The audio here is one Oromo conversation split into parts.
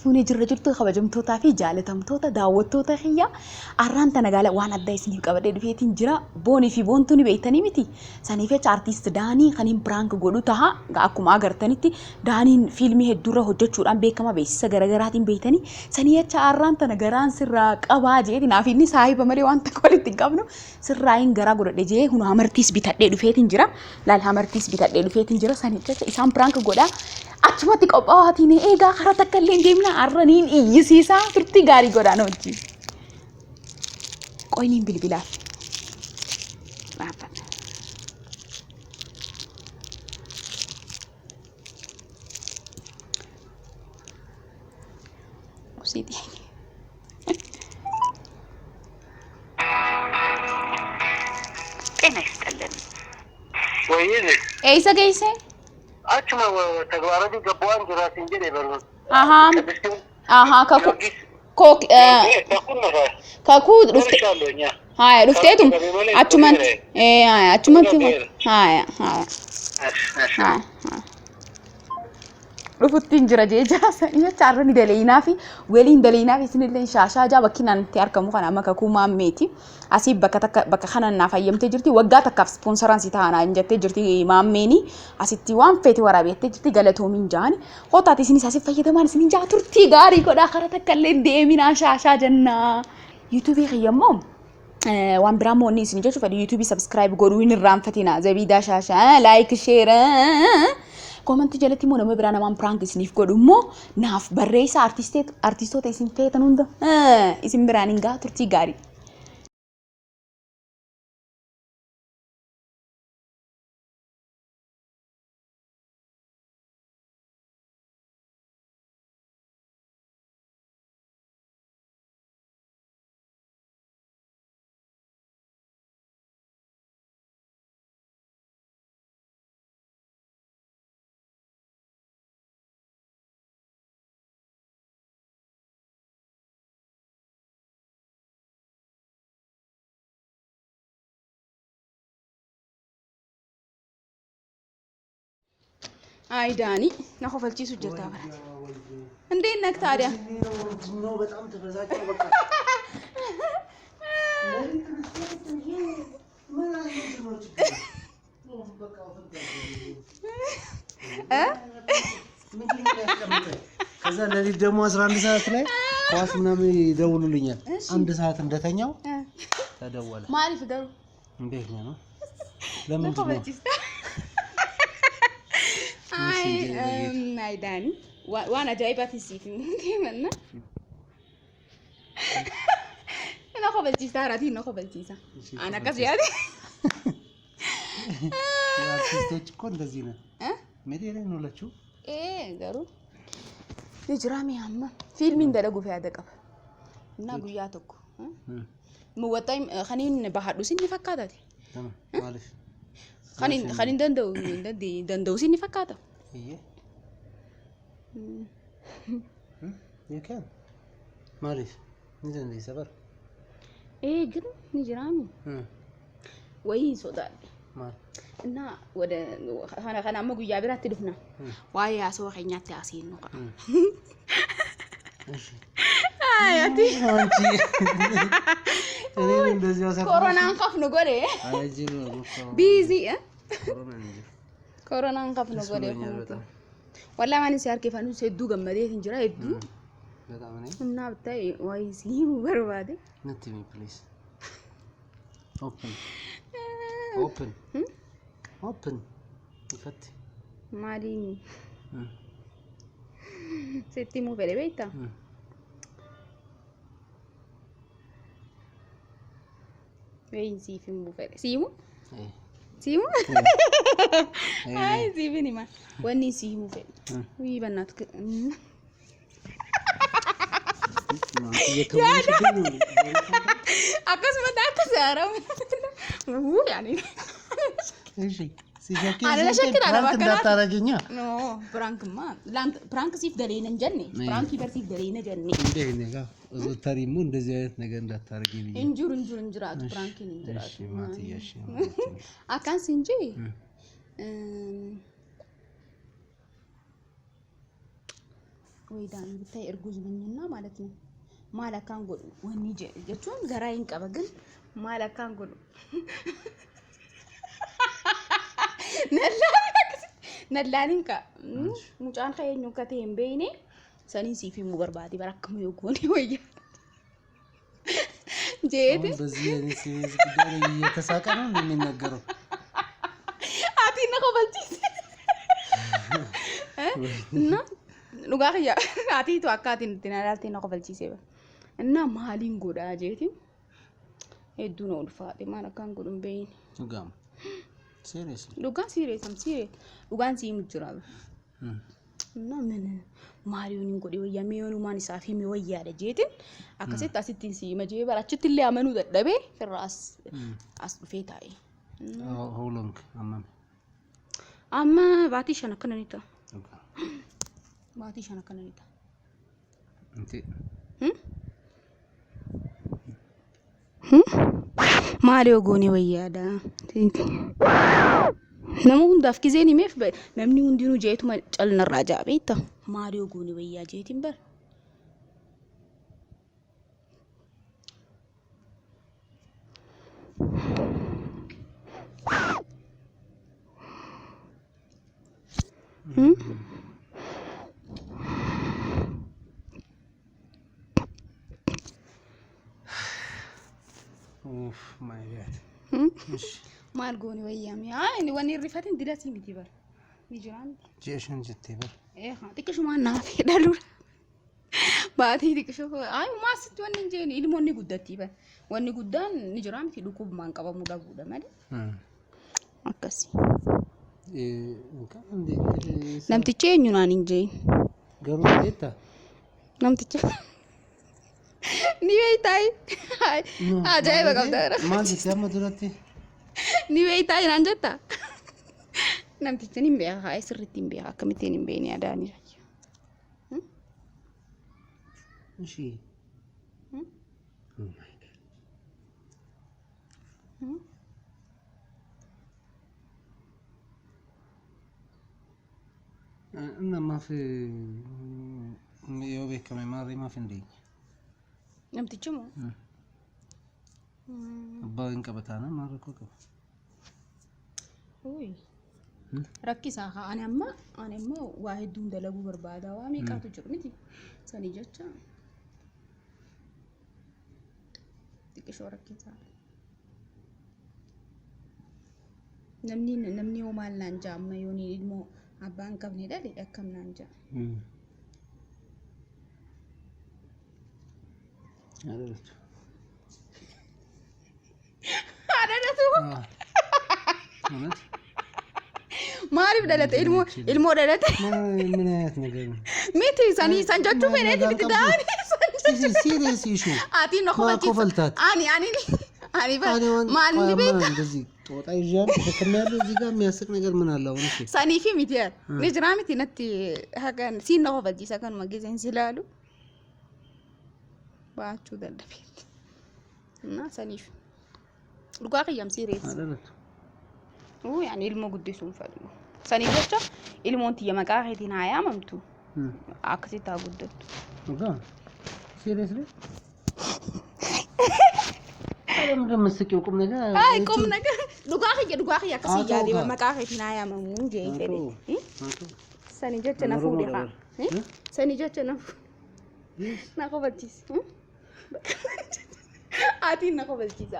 fuunee jirra jirtu kabajamtootaa fi jaalatamtoota daawwattoota xiyya arraanta nagaala waan adda isiniif qabadee dhufeetiin jira boonii fi boontuu ni beektanii miti saniif jecha artiist Daanii kaniin prank godhu taha akkuma agartanitti Daaniin fiilmii hedduurra hojjechuudhaan beekama beeksisa garaagaraatiin beektanii sanii jecha arraanta nagaraan sirraa qabaa jeetiin naaf inni saahiba malee waan takka walitti hin qabnu sirraayin garaa godhadhe jee hunu amartiis bitadhee dhufeetiin jira laal amartiis bitadhee dhufeetiin jira sanii jecha isaan prank godhaa achumatti qophaa'aatiin eegaa karaa takka illee deemna arraniin iyyisiisaa turtii gaarii godhaan hojii qoyniin bilbilaaf dhaabbanna usiitii ጤና ይስጥልን ወይዬ ኤይሰ ገይሰ أكمل تجاربي جبوان جراسين جدي برضو. كوك كاكو هاي رفتيتم أتمنى هاي أتمنى هاي رفتين جراجي جاسا إيه تعرفني دلينا في ولين دلينا في سن اللي شاشة جا بكينا نتيار كمو خنا ما كاكو ما ميتي أسيب بك خنا نافيم تجرتي وقعت كاف سبونسران سيتانا إن جت تجرتي ما ميني أسيتي وان فتي ورا بيت تجرتي قالت هم جاني هو تاتي سني ساسيب فيا دمان سني جا ترتي غاري كده آخرتك كلين ديمينا شاشة جنة يوتيوب خيامهم وان براموني سني جا شوف اليوتيوب سبسكرايب قروين الرام فتينا زبيدا شاشة لايك شير كومنت جلتي مو نمو برانا مان برانك سنيف قدو مو ناف بريسا ارتيستو تيسين فيتن هنده اسم برانينغا ترتي غاري አይ ዳኒ ናሆፈልቺ ሱጀታ ባራት እንዴት ነክ ታዲያ ነው በጣም ተበዛጨው በቃ ከዛ ለሊት ደግሞ 11 ሰዓት ላይ ኳስ ምናምን ይደውሉልኛል አንድ ሰዓት እንደተኛው ተደወለ ማሪፍ ደሩ እንዴት ነው ለምን ነው አይ ዳኒ ዋና ጃይባት ሲፍ እንዴመና እና ኮበልቺሳ አራቲ ነው ኮበልቺሳ አና ከዚያዲ አርቲስቶች እኮ እንደዚህ ነው ሜዲያ ላይ ነው ለቹ ገሩ ይጅራሚ ያማ ፊልም እንደለጉ ፈያደቀፍ እና ጉያተኩ ምወጣይም خنين ባህዱ ሲኒ ፈካታቲ ማለት خنين دندو ሲኒ ፈካታ ይሄ يكان مالش نزل لي سفر ግን ንጅራሚ ወይ ሶዳል ማል እና ወደ خنا መጉያ ብራት ትድፍና ዋይ ያሰወኸኛት ያሲን ነው እሺ አያቲ አንቺ እኔ እንደዚህ ያሰፈ ኮሮና እንከፍ ነው ጎዴ አይጂሩ ቢዚ ኮሮና እንከፍ ነው ጎዴ ወላ ማን ሲያርክ ፈኑ ሰዱ ገመዴት እንጀራ እዱ በጣም ነኝ እና ብታይ ወይ ሲሙ በርባዴ ነትሚ ፕሊዝ ኦፕን ይፈት ማዲኒ ሴቲሙ ፈለቤታ ወይ ሲፊሙ ፈለ ሲሙ ሲሙ አይ ሲቪኒ ማ ወኒ ሲሙ ፈለ ወይ በእናትህ አከስመታ አከሰራው ያኔ እሺ ሲጀኪ እንዳታረግኛ ኖ ፍራንክማ ላንት ፍራንክ ሲፍ ደሌነ እንጀኒ ፍራንክ ይበርሲፍ ደሌነ ጀኒ እንደኔጋ ተሪሙ እንደዚህ አይነት ነገር እንዳታረጊ ልኝ እንጁራቱ ፍራንክን እንጁራቱ እሺ ማቲያሽ አካንስ እንጂ ወይ ዳኒ ብታይ እርጉዝ ነኝና ማለት ነው ማለካን ጎዱ ወኒ ጀቹን ገራይን ቀበ ግን ማለካን ጎዱ ነላኒንካ ሙጫን ከየኙ ከተም በይኔ ሰኒ ሲፊ ሙበርባዲ በረከሙ ይጎኒ ወይ ጄት በዚህ ሲሪየስ ጉዳይ እየተሳቀ ነው እንደሚነገረው አቲና ኮበልቲስ እና ሉጋሪያ አቲቱ አካቲን ትናላልቲና ኮበልቲስ እና ማሊን ጎዳ ጄት ሄዱ ነው ድፋጤ ማለካን ጎዱም በይን ሉጋም ሲሪየስ ሉጋን ሲም ይጅራል እና ምን ማሪዮን ጎዲ ወያ ሚዮኑ ማን ሳፊ ሚወያ ለጄት አከሰት አሲቲን ሲ መጄ ባላችት ሊያመኑ ደደቤ ፍራስ አስፈታይ how long amma baati shana kananita انت mario goni wayada namu hundaf kizeni mef namni hundinu jeetu ma calna raja beeta mario goni waya jeetin bar اوف my god مالغوني ويامي اني وني رفاتين دلاتي متيبر نيجران جيشن جتيبر ايه هاتيك شو ما نافي دالو باتي ديك شو اي ما ست وني جيني الموني غدتي با وني غدان نيجران في دوكوب مانقبا مودا غودا مال اكاسي كان دي نمتيچي نيونان انجي غرو ديتا نمتيچي نيويتاي اجاي بغدار ما دي سما درتي نيويتاي نانجتا نمتيچي نيمبيا هاي سرتي نيمبيا كمتي نيمبيني اداني ماشي oh my god انا ما في يوبي كمان ما في ندي نمتيچو باين كبتانا ما ركوك اوي ركيسا انا ما واحد دون دلغو بربادا وامي قاتو جرمتي سني جچا تكشو ركيسا نمني ومال نانجا ما يوني دمو ابان كبني دالي دكم نانجا ማሪፍ ደለተ ኢልሞ ደለተ ምን አይነት ነገር ነው ሚቲ ሰኒ ሰንጆቹ በኔት ብትዳኒ ሲሪየስ ኢሹ አቲ ነው ኮፈልታት አኒ ማን ሊቤት እንደዚህ ጦጣ ይዣል ተከናለ እዚህ ጋር የሚያስቅ ነገር ምን አለው እሺ ሰኒፊ ሚቲያ ንጅራሚቲ ነቲ ሀገን ሲነው በጂ ሰከን ማገዘን ሲላሉ ባቹ ደለቤት እና ሰኒፍ ሉጋቅ ያም ሲሪየስ አይደለም يعني ilmo guddisuun fadhu sani jecha ilmoonti yamaqaa heetiin haayamamtu akkasitti haa guddattu ogaa seriously አለም ደምስኪው ቁም ነገር አይ ቁም ነገር ዱጋኺ akkasi yaade maqaa heetiin haayamamu jeetede sani jecha nafu deha sani jecha nafu na qobatis አቲ ነው ኮበልቲዛ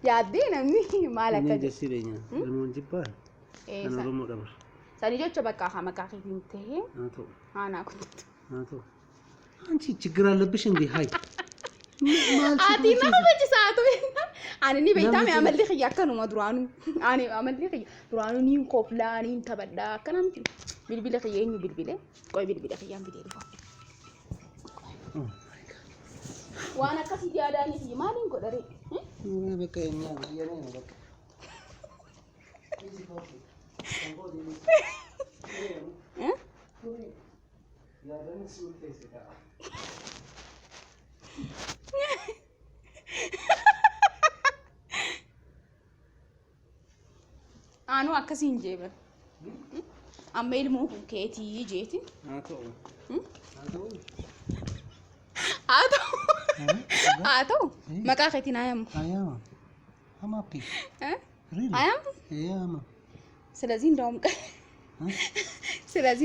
ያዴ ነምኒ ማለከ ደስይለኛ ለምን ይባል አናሮሞ ደብር ሳኒጆች በቃ ሀመቃቂ እንተህ አናኩት አንቺ ችግር አለብሽ እንዴ ሃይ አቲ ነው በጅሳቱ አንኒ በይታም ያመልክ ያከኑ መድሯኑ አኔ አመልክ ድሯኑ ኒን ኮፍላኒን ተበዳ ከናምቲ ቢልቢለ ከየኝ ቢልቢለ ቆይ ቢልቢለ ከያም ቢደልፋ وانا كسي دياداني في مالين قدري انا بقى يا يانا بقى يا بنت سولتي سكا انو اكسي نجيبه amma ilmoo keetii jeeti haa ta'u haa ta'u maqaa keetiin hayamu hayama hamapi hayam hayama ስለዚህ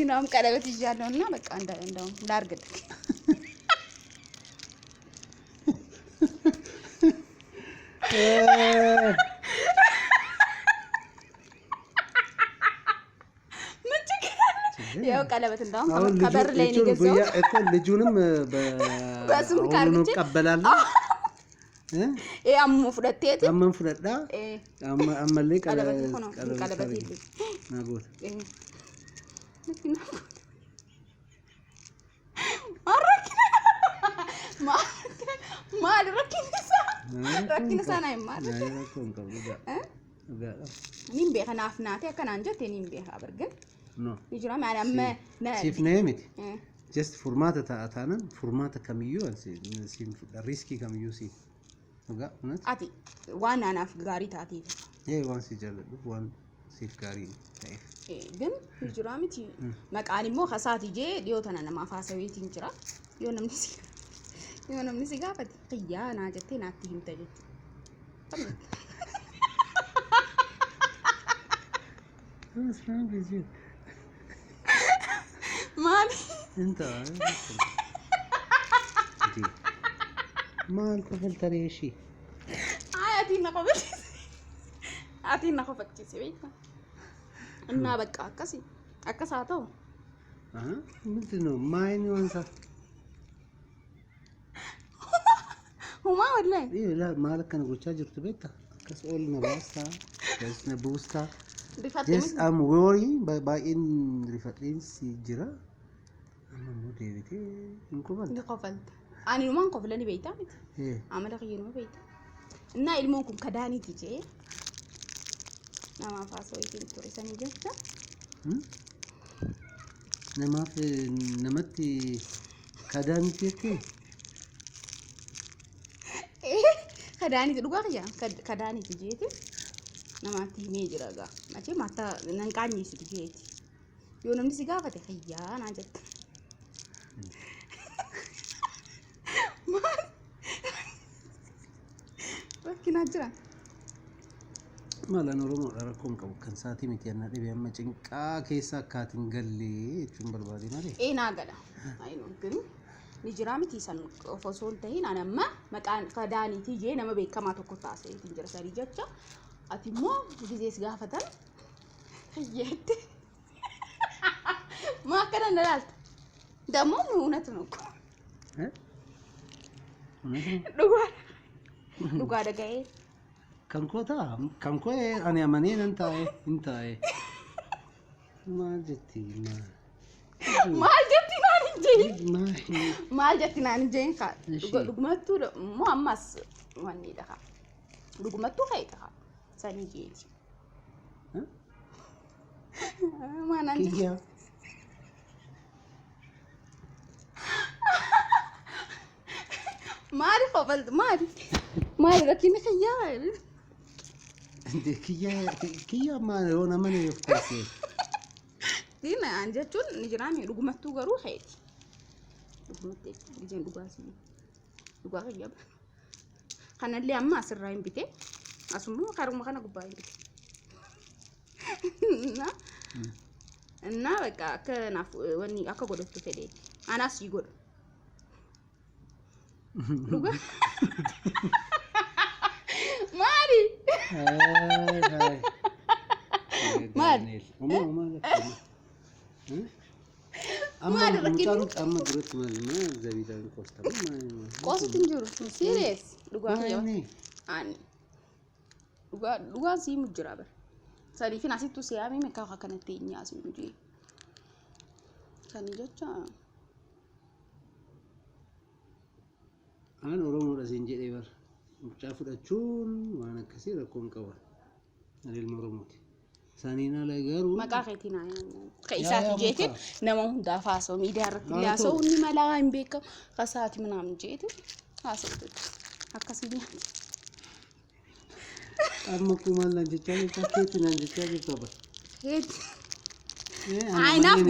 እንደውም ቀለበት ይዣለሁና በቃ እንደውም ላርግልህ ያው ቀለበት እንደውም ከበር ላይ ነው ገዘው እኮ ልጁንም በስም ካርግቼ ቀበላለሁ አሙ ፍለቴት አመን ፍለዳ አመለ ቀለበት ሆኖ ቀለበት ይልኝ ናጎት ረኪንሳ ናይ ማለት እኔም በከናፍናቴ ከናንጀት እኔም በአበርገን no ይጅራ ማለማ ሲፍ ነይምት just format ታታና format ከሚዩ ሲም ሪስኪ ከሚዩ ሲ ወጋ እነት አቲ ዋና ናፍ ጋሪ ታቲ ዋን ሲጀለዱ ዋን ሲፍ ጋሪ ግን ይጅራ ምት መቃኒሞ ከሳት ይጄ ዲዮተና ማፋሰዊት እንጅራ የሆነም ንሲ ጋፈት ቅያና ጀቴ ናትህም ተጀት አስራን ጊዜ ማን انت دي مال قبل تريشي አቲና ቆፈክቺ ሲቤት እና በቃ አከሳተው ምንድነው ማይን ወንሳ ሁማ ወላሂ لا مالك انا قلت اجرت بيتها كسول نباستا بس نبوستا yes I'm worry by in rifatin si jira انا مو ديبتي انكم قفلت انا ما قفلني بيتا عمل خير ما بيتا እና ilmoonkum kadaaniti jee nama faasoitiin ture sanii jecha namaaf namatti kadaaniti jettee kadaaniti dhugaa kiyya kadaaniti jeeti namatti himee jira gaa machee matta nan qaanyeessitu jeeti yoo namni si gaafate kiyyaa naan jette bakki naa jira mala noromo rakkoon qabu kan saati miti anna dhibe amma cinqaa keessa akkaatiin gallee jechuun barbaade malee naa gala ayinoon ግን ni jira miti san fosoon tahin anamma maqaan kadaaniti jee nama beekamaa tokko taasisee jira sari jecha ati immoo gizees gaafatan yeette maa kana nalaalta ደግሞ እውነት ነው እኮ dhugaa dhaga'ee kan koo ani amanee nan taa'e maal jetti naan jeen ka dhugumattuu moo ammas wanni dhaha dhugumattuu ka'e dhaha sanii jeeti maanaan jeeti maali qofaltu maali rakkina kiyyaa እንዴ kiyya maal yoona mana yoftaase dina anjechuun ni jiraame dhugumattuu garuu ka'eeti dhugumattee gijeen dhugaa kiyya kanallee amma asirraa hin bite asuma karuma kana gubbaa hin bite እና በቃ ከናፍ ወኒ አከጎደቱ ፈዴ አናስ ይጎድ ሉጋ ማሪ amma mucaan amma duratti malma zabiidaan qostu injiru serious lugaa ani lugaa si mujjira bar sari fina situ siyaami me ka kanatti nyaasi mujji sani jecha an oromo da sin jedhe bar mucaa fudhachuun waan akkasii rakkoon qaba ilma oromooti sanina la garu maqaa keetina kaisaati jeeti nama hunda faasoo miidiyaa irratti liyaasoo inni malaa hin beekamu kasaati ምናምን jeeti haasoo akkasii amma kuma lan jechani pakeeti nan jechani toba Ay naaf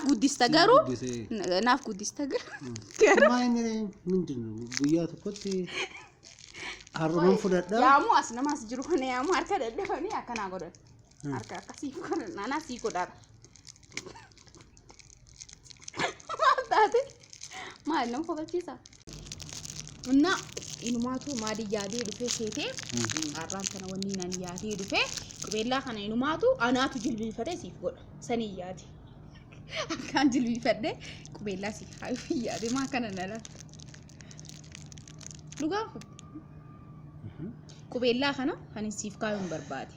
guddista garuu naaf guddista garuu. Maayini mindinu guyyaa tokkotti harroon fudhadha. Yaamu as namas jiru kana yaamu harka daddafanii akkana godhan. Harka akkasii godhan nana sii godhan. Maal taate? Maal nama fokachiisa? እና ኢኑማቱ ማዲያዴ ዱፌ ሴቴ አራን ተነ ወኒናን ያዴ ዱፌ ቁቤላ ከነ ኢኑማቱ አናቱ ጅልቢ ፈደ ሲፍ ጎዳ ሰኒያቲ አካን ጅልቢ ፈደ ቁቤላ ሲፍ ሃይ ያዴ ማ ከነ ነለ ሉጋ ቁቤላ ከነ ከነ ሲፍ ካዩን በርባዲ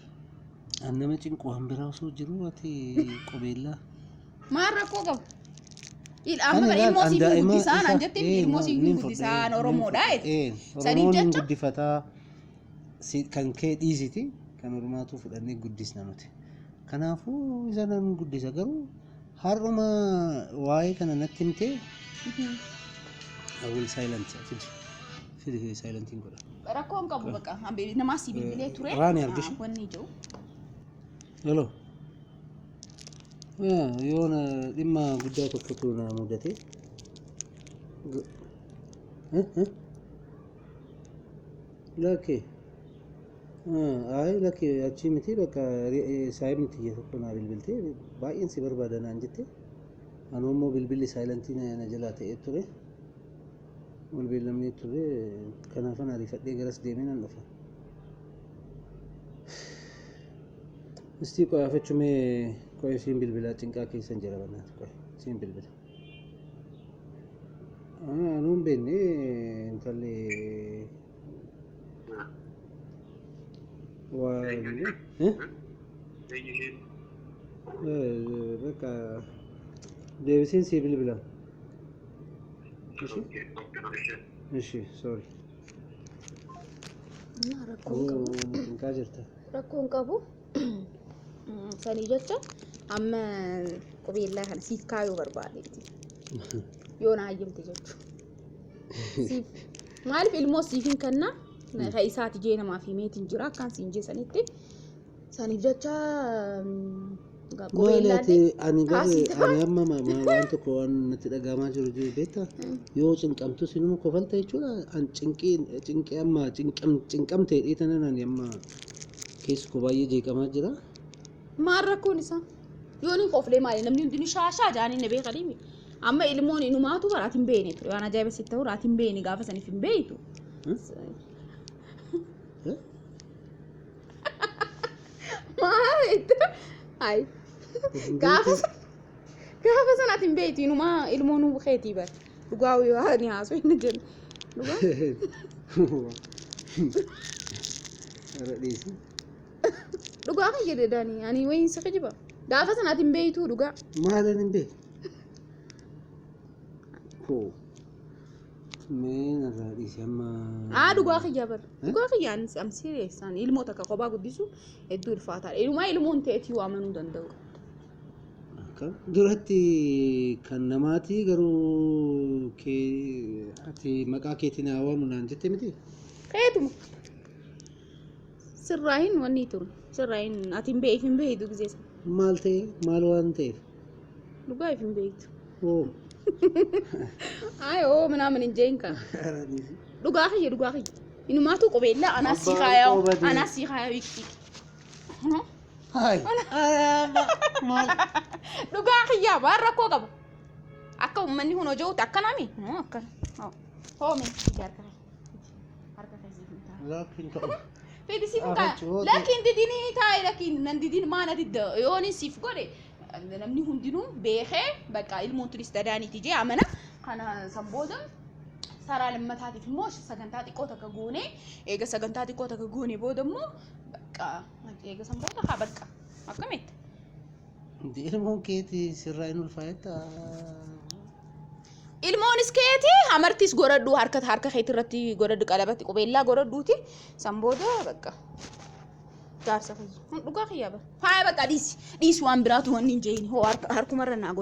አነመ ጭንቁ አንብራውሶ ጅሩ አቲ ቁቤላ ማረቆ ገብ amma ilmosi guddisan anjette ilmosi guddisan oromoodha oromoon guddifata kan kee dhiisiti kan oromaatu fudhannee guddisna nuti kanaafu isanan guddisa garuu har'uma waa'ee kana natti himte I will silent fidi silenting godha rakkoon qabu baqa ambe namasi bilbilee ture raani argish wanni jiru hello yoona dhimma guddaa tokkotu na mudate laki ay laki achi miti bakka saayib miti tokko na bilbilte baay'een si barbaadan jette anu immoo bilbilli saayilantii na jalaa ta'ee ture bilbilamee ture kanaafan ariifadhee garas deemee nan dhufa እስቲ ቆይ አፈቹሜ ቆይ ሲም bilbila ጭንቃ ከሰን ጀራ በእናትህ ቆይ ሲም bilbila አኑም በኔ እንተለ ዋይ በቃ ዴቪሲን ሲ bilbila እሺ ሶሪ እና ረኮን ቀቡ sani jecha amma qubeella kana siif kaayuu barbaadeeti yoona hayyamte jechu siif maaliif ilmoo siifin kanna ka isaati jee namaa fi meetiin jira akkaan siin jeesanitti saniif jecha qubeellaati ani amma waan tokko waan natti dhagahamaa jiru beekta yoo cinqamtu sinuma kofalta jechuudha an cinqii amma cinqamtee dhiitanan ani amma keessu ko baay'ee jeeqamaa jira ማረኩን isa yooni qoflee maali namni hundinuu shaashaa jaanii ne beekadimi amma ilmoon inumaatu baraatiin beene ture waan ajaa'iba sitti ta'u raatiin beene gaafa saniif hin beeytu maali ay gaafa sanaatiin beeytu inumaa ilmoon bukeetii bar dhugaa yoo ni haasoo hin jennu dhugaa Radisi. Dhugaa kan jedhe Dani, ani wayin sa kajiba. Gaafa sanaatiin beeytu dhugaa. Maalan hin beeku. Ko. Mena radisi amma. Dhugaa kan jabar. Dhugaa kan yaan am serious an ilmoo takka kophaa guddisu hedduu ulfaataadha. Ilmoon ta'eetii waamanuu danda'u. Duratti kan namaati garuu ati maqaa keetiin waamu naan jette miti. Keetuma. Sirraahin wanni turu. Sirraahin atiin beekin beeytu gizeessa. Maal ta'e maal waan ta'eef. Dhugaa ifin beeytu. Oo. Ayoo minaamin hin jeen kan. Dhugaa kiyya dhugaa kiyya. Inumaatu qubeellaa anaas si kaayaa wiikti. Hai. Maal. Dhugaa kiyya waan rakkoo qaba. Akka uummanni kun hojjetu akkanami? Akkana. Hoome harka keessi. Laakiin ta'u. Fedi si fuka. Laakiin didini taa'e laakiin nan didin maana didda yooni siif godhe namni hundinuu beekee bakka ilmoon turista daaniiti jee amana kana sambooda saraa lammataatiif immoo sagantaa xiqqoo takka goone eega sagantaa xiqqoo takka goone booda immoo bakka eega sambooda haa bakka akkamitti. Ilmoon keeti sirraa hin ulfaayetta. Ilmoonis keeti amartis godhadhu harka keetii irratti godhadhu qalabatti qubeellaa godhadhuuti sambooda bakka. Jaarsa fayyadu dhugaa kiyyaaba faaya bakka dhiisi waan biraatu wanni hin jeeni hoo harkumarra naa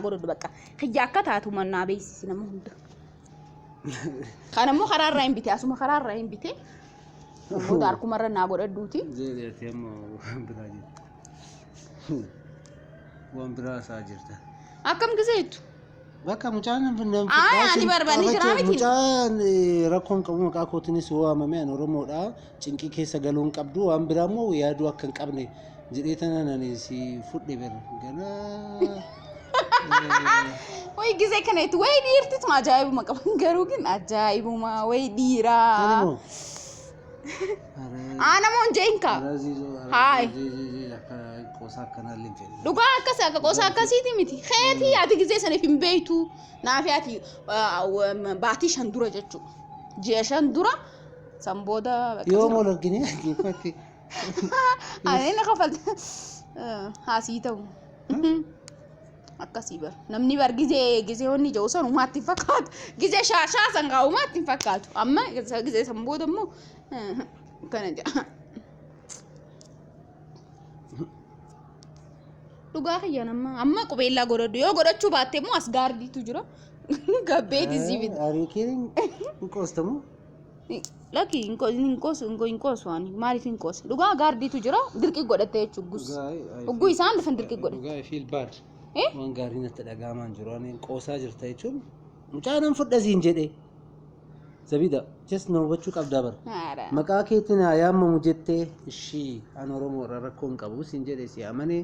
godhadhu bakka kiyya akka taatu mannaa beeksisi nama hunda kan ammoo karaarraa hin bite asuma karaarraa hin bite namoota harkumarra naa godhadhuuti waan biraa isaa jirta. Akkam gizeetu? Bakka mucaan nam ani barbaanni jira miti. Mucaan rakkoon qabu maqaa kootinis waamame an Oromoodha. Cinqii keessa galuun qabdu waan biraa immoo yaaduu akka hin qabne jedhee tanan ani si fudhe bira ganaa. Way gizee kanatti way dhiirtitu ajaa'ibuma qaban garuu ግን ajaa'ibuma way dhiiraa. Ana mon jeenka. Hai. Qosa kanaa linfee. Dhugaa akkas akka qosa akkasiiti miti. Xeeti ati gizee sana hin beeytu. Naafi ati baatii shan dura jechu. Ji'a shan dura sambooda. Yoo mool argine fakki. Ani na kafalta. Haasii ta'u. Akkasii bar. Namni bar gizee honni jiru san umaatti fakkaatu. Gizee shaashaa sangaa umaatti fakkaatu. Amma gizee sambooda immoo kana jaa. Dhugaa kiyya amma qubeellaa godhadhu yoo godhachuu baatte immoo as gaardiitu jira. Gabbeeti sibiit. Ariikiin inqoostamu. Laki inqoosu ani maaliif inqoosu? Dhugaa gaardiitu jira dirqii godhatte jechuudha. Ugguu isaan dhufan dirqii godhate. Dhugaa feel bad. Waan gaarii natti dhagaamaan jiru ani qoosaa jirta jechuun mucaan fudhasiin jedhee. Zabida just no hubachuu qabdaa bara. Maqaa keetiin yaamamu jettee ishii an Oromoo irraa rakkoo hin qabu siin jedhee si amane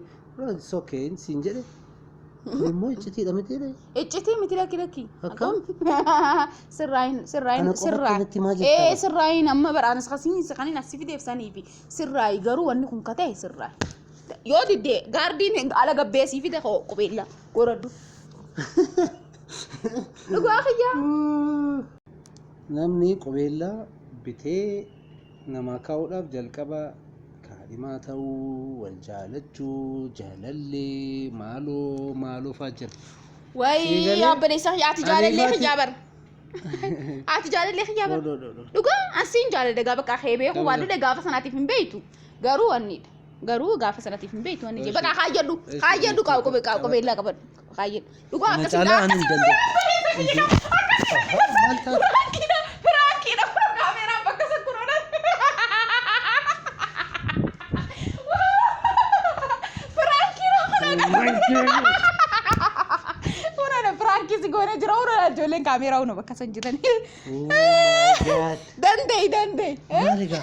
it's okay siin jedhee. Immoo iccitiidha miti jedhee. Iccitii miti lakki. Akkam? Sirraayin. Sirraayin amma baraanas kasiin asi fideef saniifi sirraayi garuu wanni kun katee sirraayi. Yoo diddee gaardiin ala gabbeesii fide qubeella godhadhu. Dhugaa kiyyaa. Namni qubeellaa bitee nama kaa'uudhaaf jalqaba kaadhimaa ta'uu, wal jaalachuu, jaalallee, maaloo fa'aa jira. Wayi abboleessa ati jaalallee xiyaabar. Ati jaalallee xiyaabar. Dhugaa asiin jaalallee gaafa qaxeebee hubadhu gaafa sanaatiif hin beeytu. Garuu wannidha. Garuu gaafa sanaatiif hin beeytu wanni jee. Bakka haayyadhu qubeellaa qabadhu. Haayyadhu. Dhugaa akkasii Frankie sigone jira ora jolen kamera uno bakka san jiran. Dandee. Maaliga?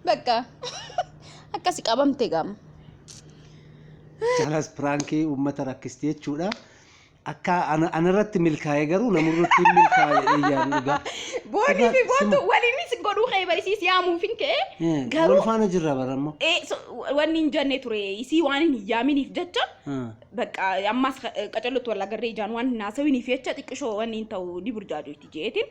Bakka akkasi qabamte gam. Jalas Frankie ummata rakkiste jechuudha. Akka anarratti milkaa'ee garuu namurratti milkaa'ee iyyaa dhugaa. Booni fi bootu waliin si godhuu khaybarisiis yaamuuf hin ka'e. Garuu faana jirra barammo. Wanni hin jenne ture isii waan hin yaaminiif jecha. Bakka ammas qacellotu walla garree ijaan waan hin haasawiniif jecha xiqqishoo wanni hin ta'u ni burjaajooti jeetiin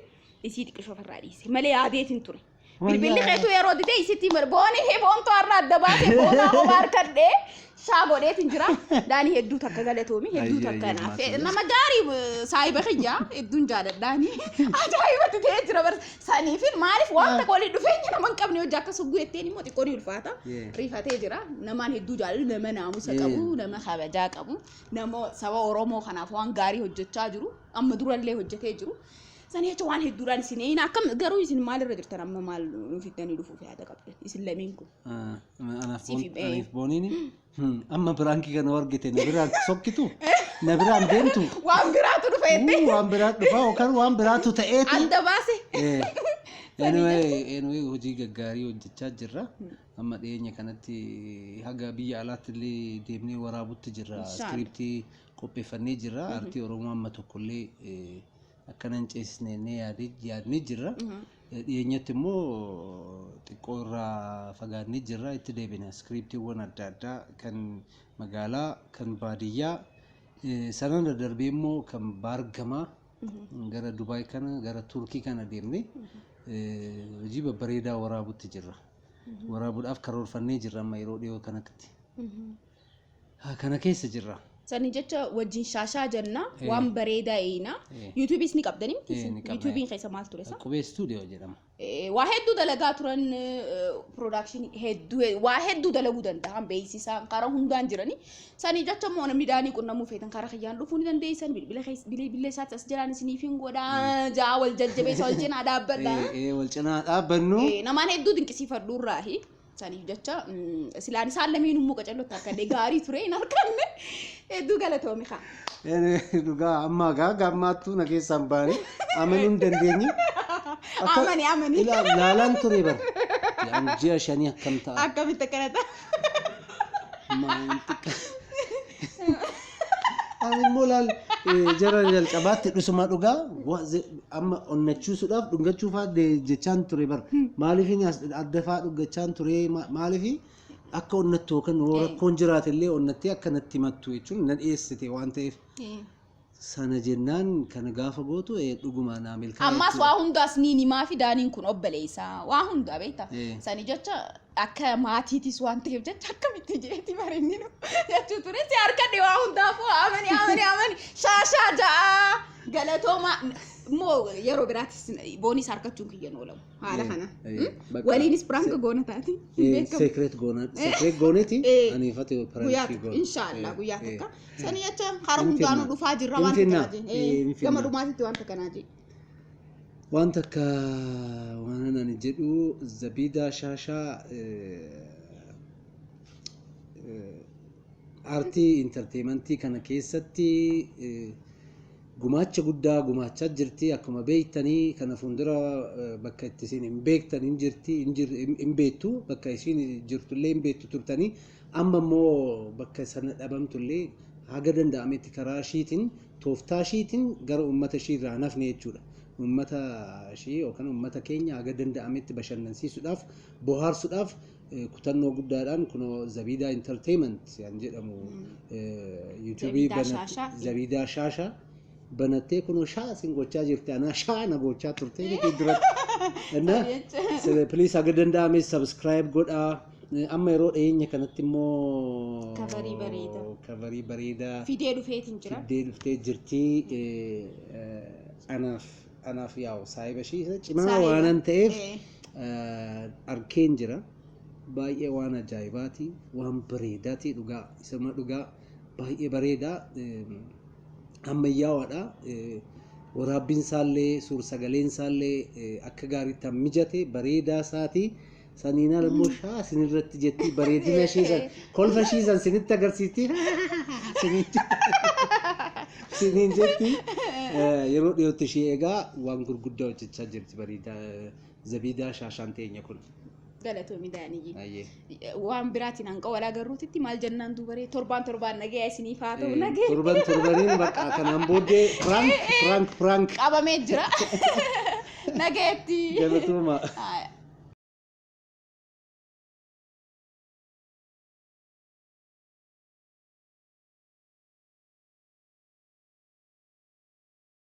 isii xiqqishoo farraa dhiise malee yaadeetiin ture. Bilbilli keetu yeroo didee isitti booni fi boontu har'a adda baasee boonaa hobaar kadhee shaa godheetiin jira. Daani hedduu takka galatoomi hedduu takka naaf. Nama gaarii saayiba kiyyaa hedduun jaaladhaani. Ajaa'ibatti ta'ee jira bar saniifin maaliif wanta qolii dhufeenya nama hin qabne hojii akka sugguu jetteen immoo xiqqoo ni ulfaata. Riifatee jira. Namaan hedduu jaallu nama naamusa qabu nama kabajaa qabu nama saba Oromoo kanaaf waan gaarii hojjechaa jiru amma durallee hojjetee jiru. Sani jechuun waan hedduudhaan isin akkam garuu isin maalirra jirtan amma maal fiddanii dhufuuf yaada qabdan isin lameen kun. Anaaf booniini amma biraankii kana argite na biraan sokkitu na biraan deemtu. Waan biraatu dhufa jettee. Waan biraatu dhufa yookaan waan biraatu ta'eeti. Adda baase. Anyway hojii gaggaarii hojjechaa jirra. Amma dhiyeenya kanatti haga biyya alaatti illee deemnee waraabutti jirra. Iskiriptii qopheeffannee jirra. Artii Oromoo amma tokkollee akkanan ceesisnee yaadni jirra. Dhiyeenyatti immoo xiqqoo irraa fagaannee jirra itti deebina iskiriptiiwwan adda addaa kan magaalaa kan baadiyyaa sanaan darbee immoo kan baargamaa gara Dubaay kana gara Turkii kana deemne hojii babbareedaa waraabutti jirra. Waraabuudhaaf karoorfannee jirra amma yeroo dhiyoo kanatti. Kana keessa jirra. Sani jecha wajjin shaashaa jenna waan bareedaa eeyna YouTube's ni qabdani YouTube'n keessa maal ture sa qubee studio jedhama waa hedduu dalagaa turan production hedduu waa hedduu dalaguu danda'an beeksisaan karaa hundaan jirani sani jecha moo namni daanii qunnamuu feetan karaa kiyyaan dhufuu ni dandeessan bilbila isaatti as jiraan isiniif hin godhaa jaa wal jajjabeessa wal cinaa dhaabbadha wal cinaa dhaabbannu namaan hedduu dinqisiifadhu irraahi Saniif jecha silaan isaan lameen immoo qacalloota akka gaarii ture hin argamne hedduu galatoomi haa. Dhugaa amma gammaattuu na keessaan baane amanuun dandeenyi. Amani. Laalaan ture bar. Yaan ji'a shanii akkam ta'a. Akkamitti akkanata. Ani immoo laal jara jalqabaatti dhusuma dhugaa amma onnachuusuudhaaf dhungachuufaa jechaan ture bar. Maaliifin adda fa'aa dhungachaan ture maaliifi akka onnattu yookaan rakkoon jiraatillee onnattee akka natti himattu jechuun na dhiyeessite waan ta'eef. Sana jennaan kana gaafa gootu dhuguma naa milkaa'e. Ammas waa hundaas ni himaa fi daaniin kun obboleessa waa hundaa beektaa. Sani jecha akka maatiitis waan ta'eef jecha akkamitti jeetti bareedni nu jechuu ture si harkadhe waa hundaafuu amani shaashaa ja'a galatooma moo yeroo biraatis boonis harkachuun kiyyan oolamu haala kana. Waliinis piraanka goona taati. Secret gooneeti aniifate piraanka goona. Inshallah guyyaa takka. Sani jecha hara hundaanuu dhufaa jirra waan ta'eef gama dhumaatitti waan takkanaa jee. Wanta akka waan ani jedhu Zabidaa Shaashaa aartii intarteementii kana keessatti gumaacha guddaa gumaachaa jirti akkuma beektanii kana fuuldura bakka itti isin hin beektan hin jirti hin beektu bakka isin jirtullee hin beektu turtanii amma immoo bakka sana dhabamtullee haga danda'ametti karaa ishiitiin tooftaa ishiitiin gara uummata ishii irraa nafne jechuudha. Uummata ishii yookaan uummata keenya haga danda'ametti bashannansiisuudhaaf bohaarsuudhaaf kutannoo guddaadhaan kunoo Zabidaa Entertainment yan jedhamu yuutuubii Zabidaa Shaashaa banattee kunoo shaa sin gochaa jirti ana shaa na gochaa turte miti duratti na please haga danda'ame subscribe godhaa amma yeroo dhiyeenya kanatti immoo kavarii bareedaa fidee dhuftee jirti anaaf yaa'u saayiba ishii cimaa waanan ta'eef arkeen jira baay'ee waan ajaa'ibaati waan bareedaati dhugaa isuma dhugaa baay'ee bareedaa ammayyaa'aadha waraabbiin isaallee suur sagaleen isaallee akka gaariitti mijate bareedaa isaati saniina immoo shaa sinirratti jetti bareedina ishiisan kolfa ishiisan sinitti agarsiisti siniin jetti yeroo dhiyootti ishee egaa waan gurguddaa hojjechaa jirti bareedaa Zabidaa Shaashaan teenya kun. Galatoomi daanii waan biraatiin hanqa walaa garruutitti maal jennaan dubaree torbaan nagaya isiniif haa ta'u nagaya. Torbaniin bakka kanaan booddee prank qabamee jira nagayetti. Galatooma.